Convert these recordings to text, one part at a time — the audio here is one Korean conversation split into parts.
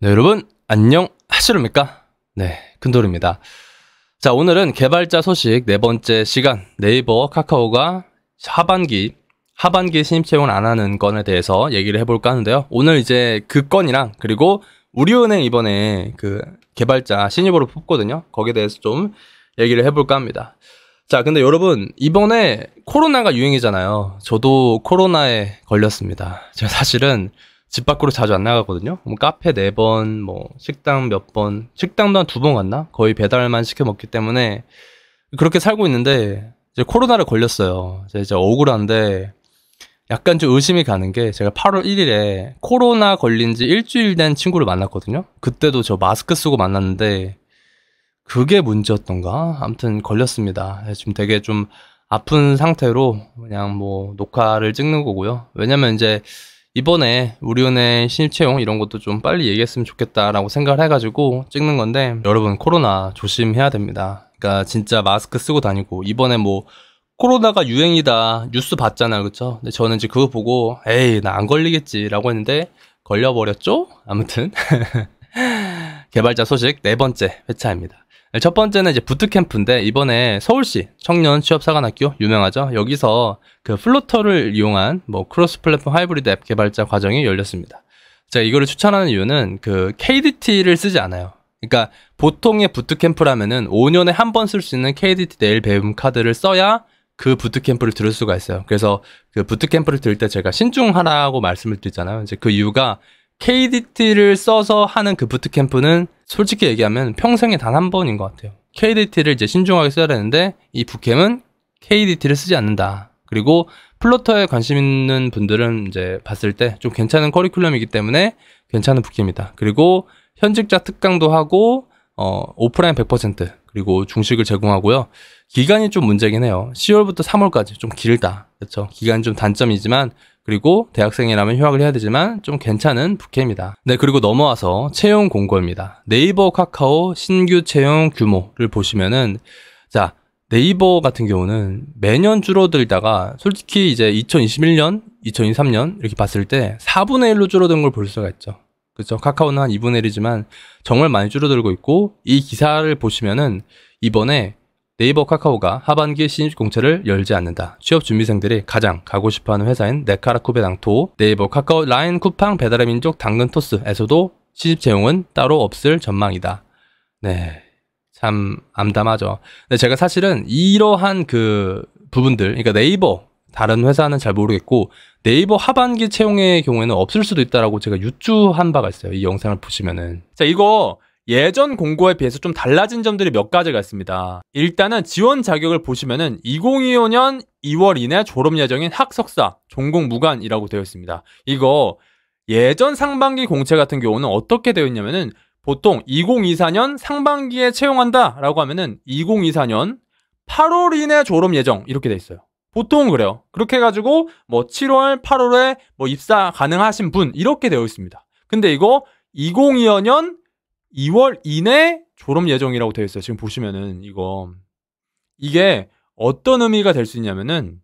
네, 여러분 안녕하십니까? 네, 큰돌입니다. 자, 오늘은 개발자 소식 네 번째 시간, 네이버, 카카오가 하반기 신입 채용을 안 하는 건에 대해서 얘기를 해볼까 하는데요. 오늘 이제 그 건이랑 그리고 우리은행 이번에 그 개발자 신입으로 뽑거든요. 거기에 대해서 좀 얘기를 해볼까 합니다. 자, 근데 여러분 이번에 코로나가 유행이잖아요. 저도 코로나에 걸렸습니다. 제가 사실은 집 밖으로 자주 안 나가거든요. 뭐 카페 4번, 뭐 식당 몇 번, 식당도 한 2번 갔나? 거의 배달만 시켜 먹기 때문에 그렇게 살고 있는데 이제 코로나를 걸렸어요. 이제 억울한데 약간 좀 의심이 가는 게 제가 8월 1일에 코로나 걸린 지 일주일 된 친구를 만났거든요. 그때도 저 마스크 쓰고 만났는데 그게 문제였던가? 아무튼 걸렸습니다. 지금 되게 좀 아픈 상태로 그냥 뭐 녹화를 찍는 거고요. 왜냐면 이제 이번에 우리은행 신입 채용 이런 것도 좀 빨리 얘기했으면 좋겠다라고 생각을 해가지고 찍는 건데, 여러분 코로나 조심해야 됩니다. 그러니까 진짜 마스크 쓰고 다니고, 이번에 뭐 코로나가 유행이다 뉴스 봤잖아요, 그쵸? 근데 저는 이제 그거 보고 에이 나 안 걸리겠지라고 했는데 걸려버렸죠? 아무튼 개발자 소식 네 번째 회차입니다. 첫 번째는 이제 부트캠프인데, 이번에 서울시 청년 취업사관학교 유명하죠? 여기서 그 플러터를 이용한 뭐 크로스 플랫폼 하이브리드 앱 개발자 과정이 열렸습니다. 제가 이거를 추천하는 이유는 그 KDT를 쓰지 않아요. 그러니까 보통의 부트캠프라면은 5년에 한 번 쓸 수 있는 KDT 내일 배움 카드를 써야 그 부트캠프를 들을 수가 있어요. 그래서 그 부트캠프를 들을 때 제가 신중하라고 말씀을 드리잖아요. 이제 그 이유가 KDT를 써서 하는 그 부트캠프는 솔직히 얘기하면 평생에 단 한 번인 것 같아요. KDT를 이제 신중하게 써야 되는데 이 부캠은 KDT를 쓰지 않는다. 그리고 플러터에 관심 있는 분들은 이제 봤을 때 좀 괜찮은 커리큘럼이기 때문에 괜찮은 부캠이다. 그리고 현직자 특강도 하고 오프라인 100% 그리고 중식을 제공하고요. 기간이 좀 문제긴 해요. 10월부터 3월까지 좀 길다. 그렇죠? 기간이 좀 단점이지만, 그리고 대학생이라면 휴학을 해야 되지만 좀 괜찮은 부캠이다. 네, 그리고 넘어와서 채용 공고입니다. 네이버, 카카오 신규 채용 규모를 보시면은, 자, 네이버 같은 경우는 매년 줄어들다가 솔직히 이제 2021년, 2023년 이렇게 봤을 때 4분의 1로 줄어든 걸 볼 수가 있죠. 그렇죠? 카카오는 한 2분의 1이지만 정말 많이 줄어들고 있고, 이 기사를 보시면은 이번에 네이버, 카카오가 하반기 신입 공채를 열지 않는다. 취업 준비생들이 가장 가고 싶어하는 회사인 네카라쿠베 낭토, 네이버, 카카오, 라인, 쿠팡, 배달의 민족, 당근, 토스에서도 신입 채용은 따로 없을 전망이다. 네, 참 암담하죠. 근데 제가 사실은 이러한 그 부분들, 그러니까 네이버 다른 회사는 잘 모르겠고 네이버 하반기 채용의 경우에는 없을 수도 있다라고 제가 유추한 바가 있어요. 이 영상을 보시면은. 자, 이거 예전 공고에 비해서 좀 달라진 점들이 몇 가지가 있습니다. 일단은 지원 자격을 보시면은 2025년 2월 이내 졸업 예정인 학석사, 전공 무관이라고 되어 있습니다. 이거 예전 상반기 공채 같은 경우는 어떻게 되어 있냐면은 보통 2024년 상반기에 채용한다 라고 하면은 2024년 8월 이내 졸업 예정 이렇게 돼 있어요. 보통은 그래요. 그렇게 해가지고 뭐 7월, 8월에 뭐 입사 가능하신 분 이렇게 되어 있습니다. 근데 이거 2025년 2월 이내 졸업 예정이라고 되어 있어요. 지금 보시면은 이게 어떤 의미가 될 수 있냐면은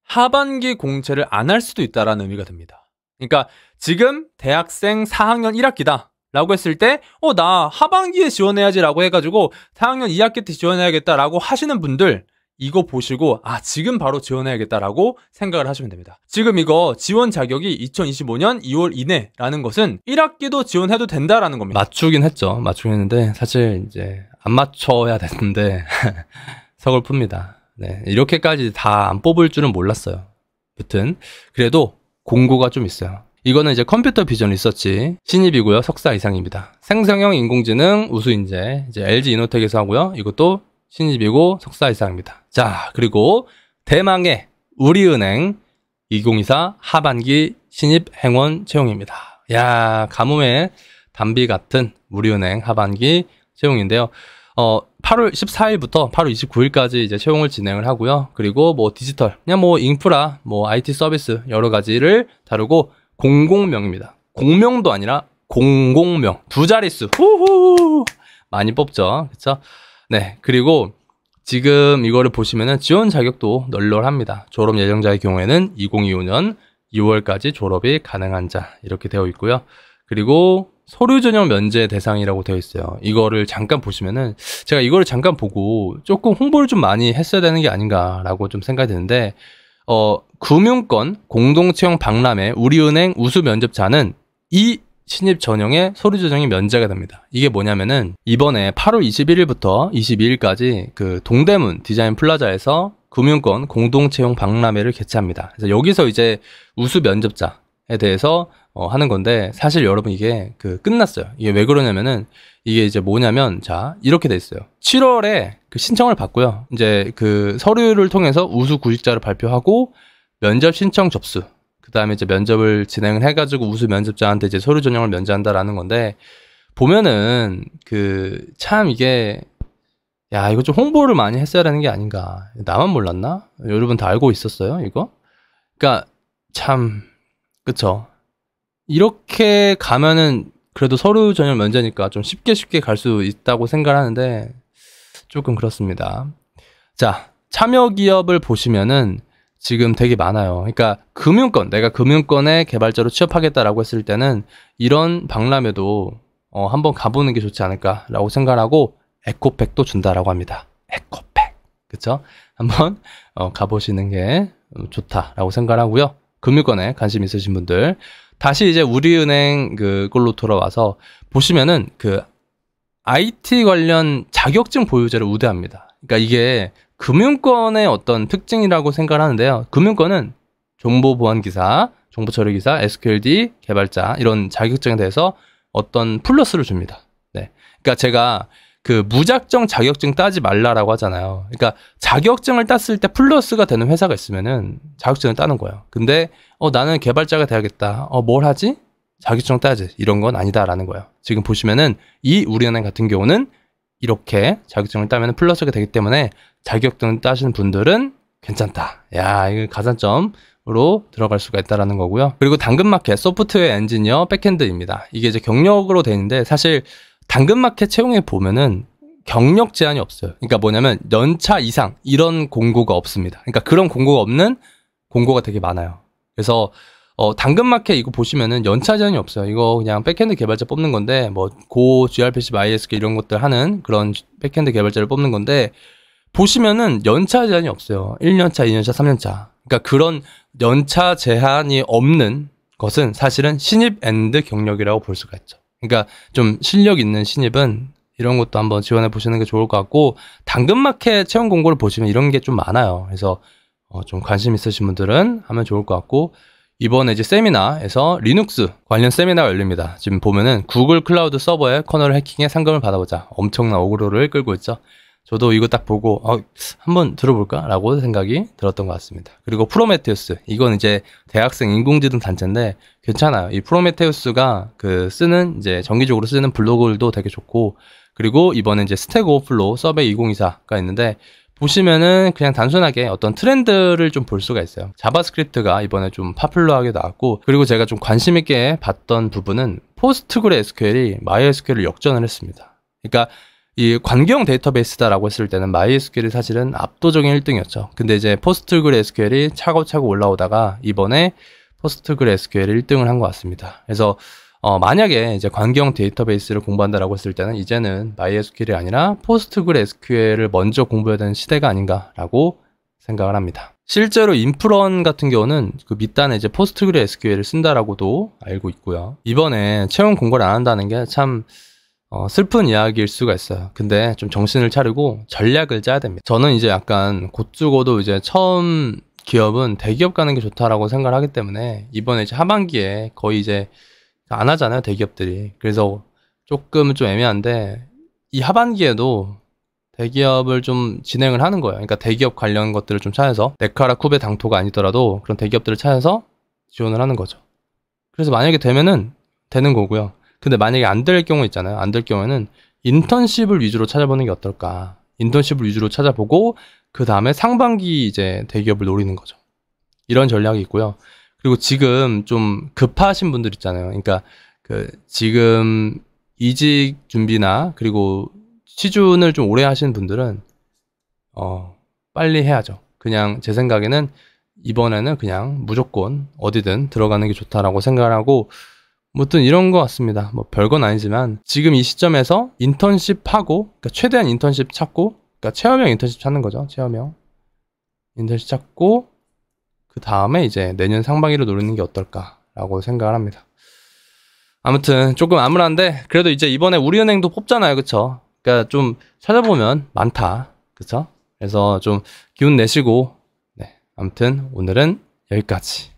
하반기 공채를 안 할 수도 있다라는 의미가 됩니다. 그러니까 지금 대학생 4학년 1학기다 라고 했을 때 나 하반기에 지원해야지 라고 해가지고 4학년 2학기 때 지원해야겠다라고 하시는 분들 이거 보시고 지금 바로 지원해야겠다라고 생각을 하시면 됩니다. 지금 이거 지원 자격이 2025년 2월 이내라는 것은 1학기도 지원해도 된다라는 겁니다. 맞추긴 했는데 사실 이제 안 맞춰야 되는데 서글픕니다. 네, 이렇게까지 다 안 뽑을 줄은 몰랐어요. 여튼 그래도 공고가 좀 있어요. 이거는 이제 컴퓨터 비전 리서치 신입이고요. 석사 이상입니다. 생성형 인공지능 우수인재 이제 LG 이노텍에서 하고요. 이것도 신입이고 석사 이상입니다. 자, 그리고 대망의 우리은행 2024 하반기 신입 행원 채용입니다. 야, 가뭄에 담비 같은 우리은행 하반기 채용인데요. 8월 14일부터 8월 29일까지 이제 채용을 진행을 하고요. 그리고 뭐 디지털, 그냥 뭐 인프라, 뭐 IT 서비스 여러 가지를 다루고 공공명입니다. 공명도 아니라 공공명. 2자릿수. 후후. 많이 뽑죠. 그쵸? 네, 그리고 지금 이거를 보시면은 지원 자격도 널널합니다. 졸업 예정자의 경우에는 2025년 2월까지 졸업이 가능한 자 이렇게 되어 있고요. 그리고 서류 전형 면제 대상이라고 되어 있어요. 이거를 잠깐 보시면은 제가 이거를 잠깐 보고 조금 홍보를 좀 많이 했어야 되는 게 아닌가라고 좀 생각이 드는데 금융권 공동채용 박람회 우리은행 우수 면접자는 이 신입 전형의 서류 전형이 면제가 됩니다. 이게 뭐냐면은 이번에 8월 21일부터 22일까지 그 동대문 디자인 플라자에서 금융권 공동채용 박람회를 개최합니다. 그래서 여기서 이제 우수 면접자에 대해서 하는 건데 사실 여러분 이게 끝났어요. 이게 왜 그러냐면은 이게 이제 뭐냐면 자 이렇게 돼 있어요. 7월에 그 신청을 받고요. 이제 그 서류를 통해서 우수 구직자를 발표하고 면접 신청 접수. 그 다음에 이제 면접을 진행을 해가지고 우수 면접자한테 이제 서류 전형을 면제한다라는 건데 보면은 참 이게 야 이거 좀 홍보를 많이 했어야 되는 게 아닌가. 나만 몰랐나? 여러분 다 알고 있었어요 이거? 그러니까 참 그쵸. 이렇게 가면은 그래도 서류 전형 면제니까 좀 쉽게 갈 수 있다고 생각하는데 조금 그렇습니다. 자, 참여 기업을 보시면은 지금 되게 많아요. 그러니까 내가 금융권의 개발자로 취업하겠다라고 했을 때는 이런 박람회도 한번 가보는 게 좋지 않을까라고 생각하고 에코백도 준다라고 합니다. 에코백, 그쵸? 한번 가보시는 게 좋다라고 생각하고요. 금융권에 관심 있으신 분들 다시 이제 우리은행 그걸로 돌아와서 보시면은 IT 관련 자격증 보유자를 우대합니다. 그러니까 이게 금융권의 어떤 특징이라고 생각을 하는데요. 금융권은 정보보안기사, 정보처리기사, SQLD 개발자 이런 자격증에 대해서 어떤 플러스를 줍니다. 네, 그러니까 제가 무작정 자격증 따지 말라라고 하잖아요. 그러니까 자격증을 땄을 때 플러스가 되는 회사가 있으면은 자격증을 따는 거예요. 근데 나는 개발자가 돼야겠다. 뭘 하지? 자격증 따야지. 이런 건 아니다라는 거예요. 지금 보시면은 이 우리은행 같은 경우는 이렇게 자격증을 따면 플러스가 되기 때문에 자격증 따시는 분들은 괜찮다. 야, 이거 가산점으로 들어갈 수가 있다라는 거고요. 그리고 당근마켓 소프트웨어 엔지니어 백엔드입니다. 이게 이제 경력으로 되어 있는데 사실 당근마켓 채용에 보면은 경력 제한이 없어요. 그러니까 뭐냐면 연차 이상 이런 공고가 없습니다. 그러니까 그런 공고가 없는 공고가 되게 많아요. 그래서 당근마켓 이거 보시면은 연차 제한이 없어요. 이거 그냥 백엔드 개발자 뽑는 건데 고 gRPC, MySQL 이런 것들 하는 그런 백엔드 개발자를 뽑는 건데 보시면은 연차 제한이 없어요. 1년차, 2년차, 3년차. 그러니까 그런 연차 제한이 없는 것은 사실은 신입 앤드 경력이라고 볼 수가 있죠. 그러니까 좀 실력 있는 신입은 이런 것도 한번 지원해 보시는 게 좋을 것 같고 당근마켓 채용 공고를 보시면 이런 게 좀 많아요. 그래서 좀 관심 있으신 분들은 하면 좋을 것 같고 이번에 이제 세미나에서 리눅스 관련 세미나가 열립니다. 지금 보면은 구글 클라우드 서버의 커널 해킹에 상금을 받아보자. 엄청난 어그로를 끌고 있죠. 저도 이거 딱 보고 한번 들어볼까? 라고 생각이 들었던 것 같습니다. 그리고 프로메테우스 이건 이제 대학생 인공지능 단체인데 괜찮아요. 이 프로메테우스가 이제 정기적으로 쓰는 블로그들도 되게 좋고 그리고 이번에 이제 스택 오버플로우 서베이 2024가 있는데 보시면은 그냥 단순하게 어떤 트렌드를 좀 볼 수가 있어요. 자바스크립트가 이번에 좀 파퓰러하게 나왔고 그리고 제가 좀 관심 있게 봤던 부분은 포스트그레 SQL이 MySQL을 역전을 했습니다. 그러니까 이 관계형 데이터베이스다라고 했을 때는 MySQL이 사실은 압도적인 1등이었죠. 근데 이제 PostgreSQL이 차고차고 올라오다가 이번에 PostgreSQL이 1등을 한 것 같습니다. 그래서 만약에 이제 관계형 데이터베이스를 공부한다라고 했을 때는 이제는 MySQL이 아니라 PostgreSQL을 먼저 공부해야 되는 시대가 아닌가라고 생각을 합니다. 실제로 인프런 같은 경우는 밑단에 이제 PostgreSQL을 쓴다라고도 알고 있고요. 이번에 채용 공고를 안 한다는 게 참 슬픈 이야기일 수가 있어요. 근데 좀 정신을 차리고 전략을 짜야 됩니다. 저는 이제 약간 곧 죽어도 이제 처음 기업은 대기업 가는 게 좋다라고 생각을 하기 때문에 이번에 이제 하반기에 거의 이제 안 하잖아요, 대기업들이. 그래서 조금 좀 애매한데 이 하반기에도 대기업을 좀 진행을 하는 거예요. 그러니까 대기업 관련 것들을 좀 찾아서 네카라 쿠베 당토가 아니더라도 그런 대기업들을 찾아서 지원을 하는 거죠. 그래서 만약에 되면은 되는 거고요. 근데 만약에 안 될 경우 있잖아요. 안 될 경우에는 인턴십을 위주로 찾아보는 게 어떨까. 인턴십을 위주로 찾아보고 그 다음에 상반기 이제 대기업을 노리는 거죠. 이런 전략이 있고요. 그리고 지금 좀 급하신 분들 있잖아요. 그러니까 지금 이직 준비나 그리고 취준을 좀 오래 하시는 분들은 빨리 해야죠. 그냥 제 생각에는 이번에는 그냥 무조건 어디든 들어가는 게 좋다라고 생각을 하고 뭐든 이런 것 같습니다. 뭐 별건 아니지만 지금 이 시점에서 인턴십하고 그러니까 최대한 인턴십 찾고 그러니까 체험형 인턴십 찾는 거죠. 체험형 인턴십 찾고 그 다음에 이제 내년 상반기로 노리는 게 어떨까라고 생각을 합니다. 아무튼 조금 암울한데 그래도 이제 이번에 우리은행도 뽑잖아요. 그쵸? 그러니까 좀 찾아보면 많다. 그쵸? 그래서 좀 기운 내시고 네, 아무튼 오늘은 여기까지.